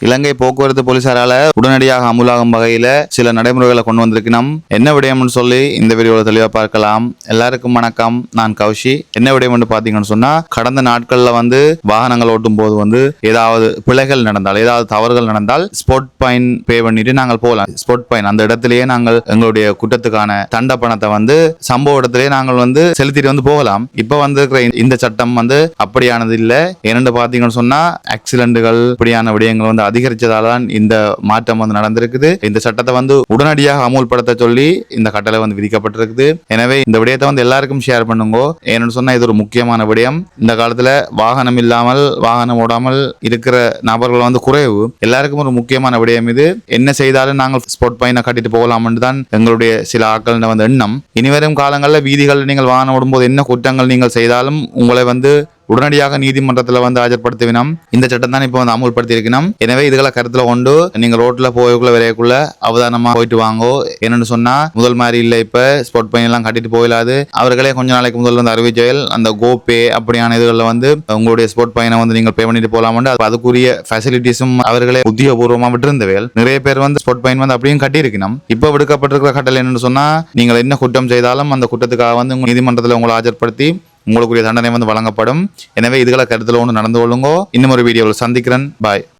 இலங்கை போக்குவரத்து போலீசாரால உடனடியாக அமுலாகும் வகையில சில நடைமுறைகளை கொண்டு வந்திருக்கணும். என்ன விடயம்னு சொல்லி இந்த வீடியோவில் தெளிவா பார்க்கலாம். எல்லாருக்கும் வணக்கம், நான் கௌஷி. என்ன விடயம்னு பாத்தீங்கன்னு சொன்னா, கடந்த நாட்கள்ல வாகனங்கள் ஓட்டும் போது ஏதாவது பிழைகள் நடந்தால், ஏதாவது தவறுகள் நடந்தால் ஸ்பாட் ஃபைன் பே பண்ணிட்டு நாங்கள் போகலாம். ஸ்பாட் ஃபைன் அந்த இடத்திலேயே நாங்கள் எங்களுடைய குற்றத்துக்கான தண்ட பணத்தை சம்பவ இடத்திலேயே நாங்கள் செலுத்திட்டு போகலாம். இப்ப வந்திருக்கிற இந்த சட்டம் அப்படியானது இல்லை. என்னென்னு பாத்தீங்கன்னு சொன்னா, ஆக்சிடென்ட்கள் இப்படியான விடயங்கள் அதிகரிச்சதால தான் இந்த மாற்றம் நடந்திருக்குது. இந்த சட்டத்தை உடனடியாக அமுல்படுத்த சொல்லி இந்த கட்டளை விதிக்கப்பட்டிருக்குது. எனவே இந்த விடயத்தை எல்லாருக்கும் ஷேர் பண்ணுங்க. ஏன்னு சொன்னா இது ஒரு முக்கியமான விடயம். இந்த காலத்துல வாகனம் இல்லாமல் வாகனம் ஓடாமல் இருக்கிற நபர்கள் குறைவு. எல்லாருக்கும் ஒரு முக்கியமான விடயம் இது. என்ன செய்தாலும் நாங்கள் ஸ்பாட் ஃபைனை கட்டிட்டு போகலாம் தான் எங்களுடைய சில ஆட்கள் எண்ணம். இனிவரும் காலங்களில் வீதிகளில் நீங்கள் வாகனம் ஓடும்போது என்ன குற்றங்கள் நீங்கள் செய்தாலும் உங்களை உடனடியாக நீதிமன்றத்தில் ஆஜர்படுத்தினோம். இந்த சட்டம் தான் இப்போ அமுல்படுத்தி இருக்கணும். எனவே இதுகளை கருத்துல கொண்டு நீங்கள் ரோட்ல போய்க்குள்ள விரையக்குள்ள அவதானமா போயிட்டு வாங்கோ. என்னன்னு சொன்னா, முதல் மாதிரி இல்லை, இப்ப ஸ்பாட் ஃபைன் எல்லாம் கட்டிட்டு போயிடாது. அவர்களே கொஞ்ச நாளைக்கு முதல் அறிவிச்சல் அந்த கோபே அப்படியான இதுகளில் உங்களுடைய ஸ்பாட் ஃபைனை நீங்கள் பே பண்ணிட்டு போகலாம். அதுக்குரிய ஃபெசிலிட்டிஸும் அவர்களே உத்தியோகபூர்வமா விட்டுருந்தவேல். நிறைய பேர் ஸ்பாட் ஃபைன் அப்படியும் கட்டி இருக்கணும். இப்போ விடுக்கப்பட்டிருக்கிற கட்டளை என்னன்னு சொன்னா, நீங்கள் என்ன குற்றம் செய்தாலும் அந்த குற்றத்துக்காக நீதிமன்றத்தில் உங்களை ஆஜர்படுத்தி உங்களுக்குரிய தண்டனை வழங்கப்படும். எனவே இதுகளை கருத்தில் ஒன்று நடந்து கொள்ளுங்க. இன்னும் ஒரு வீடியோவில் சந்திக்கிறேன். பாய்.